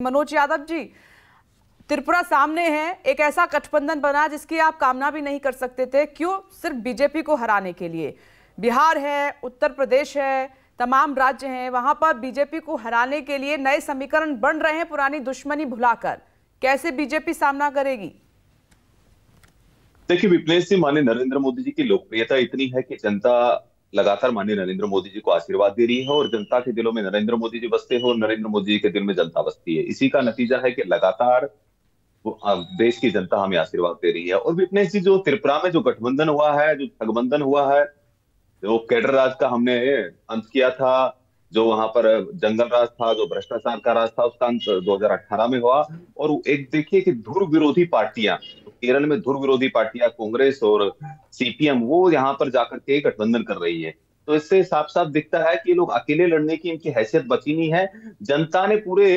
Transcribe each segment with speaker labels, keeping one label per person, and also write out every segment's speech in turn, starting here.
Speaker 1: मनोज यादव जी, त्रिपुरा सामने है, एक ऐसा गठबंधन बना जिसकी आप कामना भी नहीं कर सकते थे। क्यों? सिर्फ बीजेपी को हराने के लिए। बिहार है, उत्तर प्रदेश है, तमाम राज्य हैं, वहां पर बीजेपी को हराने के लिए नए समीकरण बन रहे हैं, पुरानी दुश्मनी भुलाकर। कैसे बीजेपी सामना करेगी?
Speaker 2: देखिए विप्लेश जी, माननीय नरेंद्र मोदी जी की लोकप्रियता इतनी है कि जनता लगातार माननीय नरेंद्र मोदी जी को आशीर्वाद दे रही है और जनता के दिलों में नरेंद्र मोदी जी बसते हैं और नरेंद्र मोदी जी के दिल में जनता बसती है। इसी का नतीजा है कि लगातार देश की जनता हमें आशीर्वाद दे रही है। और विप्लेश जी, जो त्रिपुरा में जो गठबंधन हुआ है, जो ठगबंधन हुआ है, जो कैडर राज का हमने अंत किया था, जो वहां पर जंगल राज था, जो भ्रष्टाचार का राज था, उसका अंत 2018 में हुआ। और एक देखिए कि धुर विरोधी पार्टियां, केरल में धुर विरोधी पार्टियां कांग्रेस और सीपीएम, वो यहाँ पर जाकर के गठबंधन कर रही है। तो इससे साफ साफ दिखता है कि ये लोग अकेले लड़ने की इनकी हैसियत बची नहीं है। जनता ने पूरे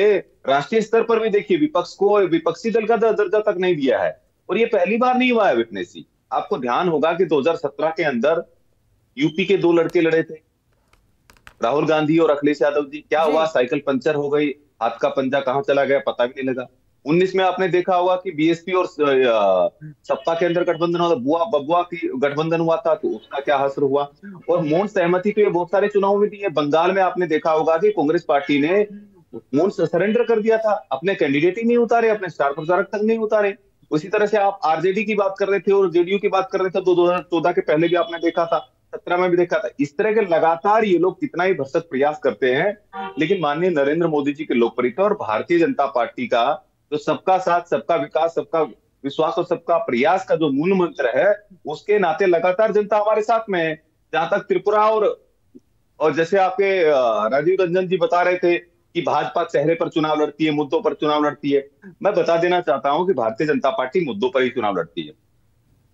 Speaker 2: राष्ट्रीय स्तर पर भी देखिए विपक्ष को विपक्षी दल का दर्जा तक नहीं दिया है। और ये पहली बार नहीं हुआ है विपनेश जी। आपको ध्यान होगा कि 2017 के अंदर यूपी के दो लड़के लड़े थे, राहुल गांधी और अखिलेश यादव जी। क्या हुआ? साइकिल पंचर हो गई, हाथ का पंजा कहां चला गया पता भी नहीं लगा। 19 में आपने देखा होगा कि बीएसपी और सपा के अंदर गठबंधन हुआ था, बुआ बबुआ की गठबंधन हुआ था, तो उसका क्या असर हुआ। और मौन सहमति तो ये बहुत सारे चुनाव में दी है। बंगाल में आपने देखा होगा कि कांग्रेस पार्टी ने मौन सरेंडर कर दिया था, अपने कैंडिडेट ही नहीं उतारे, अपने स्टार प्रचारक तक नहीं उतारे। उसी तरह से आप आरजेडी की बात कर रहे थे और जेडीयू की बात कर रहे थे, तो 2014 के पहले भी आपने देखा था, 17 में भी देखा था। इस तरह के लगातार ये लोग कितना ही भरसक प्रयास करते हैं, लेकिन माननीय नरेंद्र मोदी जी की लोकप्रियता और भारतीय जनता पार्टी का जो सबका साथ, सबका विकास, सबका विश्वास और सबका प्रयास का जो मूल मंत्र है, उसके नाते लगातार जनता हमारे साथ में है। जहां तक त्रिपुरा और जैसे आपके राजीव रंजन जी बता रहे थे कि भाजपा चेहरे पर चुनाव लड़ती है, मुद्दों पर चुनाव लड़ती है, मैं बता देना चाहता हूं कि भारतीय जनता पार्टी मुद्दों पर ही चुनाव लड़ती है।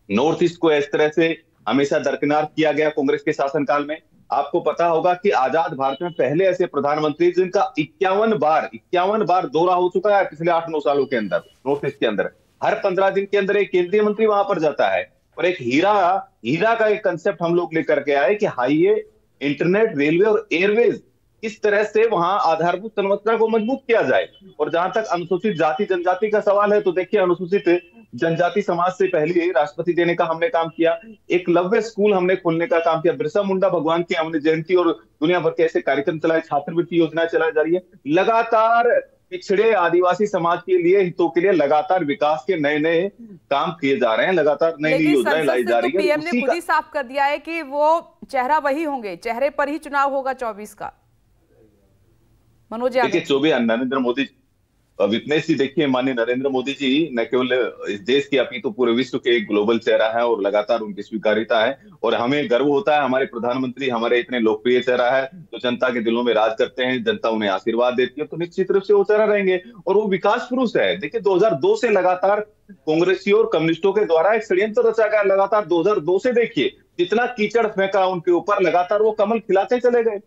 Speaker 2: नॉर्थ ईस्ट को इस तरह से हमेशा दरकिनार किया गया कांग्रेस के शासनकाल में। आपको पता होगा कि आजाद भारत में पहले ऐसे प्रधानमंत्री जिनका 51 बार दौरा हो चुका है पिछले 8-9 सालों के अंदर। नॉर्थ ईस्ट के अंदर हर 15 दिन के अंदर एक केंद्रीय मंत्री वहां पर जाता है। और एक हीरा का एक कंसेप्ट हम लोग लेकर के आए कि हाईवे, इंटरनेट, रेलवे और एयरवेज किस तरह से वहां आधारभूत संरचना को मजबूत किया जाए। और जहां तक अनुसूचित जाति जनजाति का सवाल है, तो देखिए अनुसूचित जनजाति समाज से पहले राष्ट्रपति देने का हमने काम किया, एकलव्य स्कूल हमने खोलने का काम किया, बिरसा मुंडा भगवान की हमने जयंती और दुनिया भर के ऐसे कार्यक्रम चलाए, छात्रवृत्ति योजना चलाई जा रही है। लगातार पिछड़े आदिवासी समाज के लिए, हितों के लिए लगातार विकास के नए नए काम किए जा रहे हैं, लगातार नई नई योजनाएं लाई जा रही है।
Speaker 1: पीएम ने खुद ही साफ कर दिया है कि वो चेहरा वही होंगे, चेहरे पर ही चुनाव होगा 24 का। मनोज यादव,
Speaker 2: देखिए 24 नरेंद्र मोदी, विपनेश जी, देखिए माननीय नरेंद्र मोदी जी न केवल इस देश के अपितु पूरे विश्व के एक ग्लोबल चेहरा है और लगातार उनकी स्वीकार्यता है। और हमें गर्व होता है हमारे प्रधानमंत्री हमारे इतने लोकप्रिय चेहरा है, जो जनता के दिलों में राज करते हैं, जनता उन्हें आशीर्वाद देती है, तो निश्चित रूप से वो चेहरा रहेंगे। और वो विकास पुरुष है। देखिए 2002 से लगातार कांग्रेसियों और कम्युनिस्टों के द्वारा एक षड्यंत्र रचा गया। लगातार 2002 से देखिए जितना कीचड़ फेंका उनके ऊपर, लगातार वो कमल खिलाते चले गए।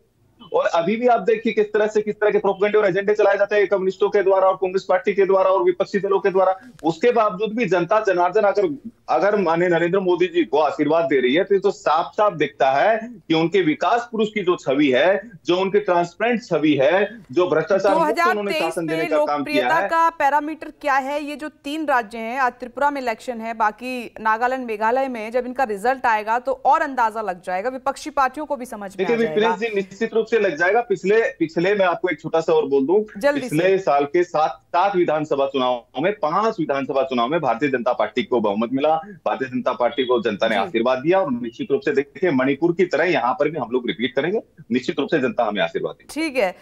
Speaker 2: और अभी भी आप देखिए किस तरह के प्रोपेगेंडे और एजेंडे चलाए जाते हैं कम्युनिस्टों के द्वारा और कांग्रेस पार्टी के द्वारा और विपक्षी दलों के द्वारा। उसके बावजूद भी जनता जनार्दन अगर माननीय नरेंद्र मोदी जी को आशीर्वाद दे रही है, तो साफ साफ दिखता है कि उनके विकास पुरुष की जो छवि है, जो उनकी ट्रांसपेरेंट छवि है, जो भ्रष्टाचार मुक्त उन्होंने शासन देने का काम किया है।
Speaker 1: का पैरामीटर क्या है? ये जो 3 राज्य हैं, आज त्रिपुरा में इलेक्शन है, बाकी नागालैंड, मेघालय में जब इनका रिजल्ट आएगा तो और अंदाजा लग जाएगा, विपक्षी पार्टियों को भी समझ में आ जाएगा।
Speaker 2: निश्चित रूप से लग जाएगा। पिछले मैं आपको एक छोटा सा और बोल दूं, पिछले साल के 7 विधानसभा चुनाव में, 5 विधानसभा चुनाव में भारतीय जनता पार्टी को बहुमत मिला। भारतीय जनता पार्टी को जनता ने आशीर्वाद दिया। और निश्चित रूप से देखिए मणिपुर की तरह यहाँ पर भी हम लोग रिपीट करेंगे। निश्चित रूप से जनता हमें आशीर्वाद देगी।
Speaker 1: ठीक है।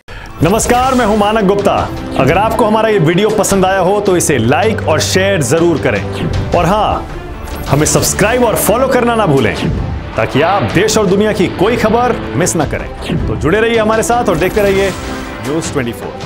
Speaker 3: नमस्कार, मैं हूं मानक गुप्ता। अगर आपको हमारा ये वीडियो पसंद आया हो तो इसे लाइक और शेयर जरूर करें। और हाँ, हमें सब्सक्राइब और फॉलो करना ना भूलें, ताकि आप देश और दुनिया की कोई खबर मिस ना करें। तो जुड़े रहिए हमारे साथ और देखते रहिए न्यूज़ 24।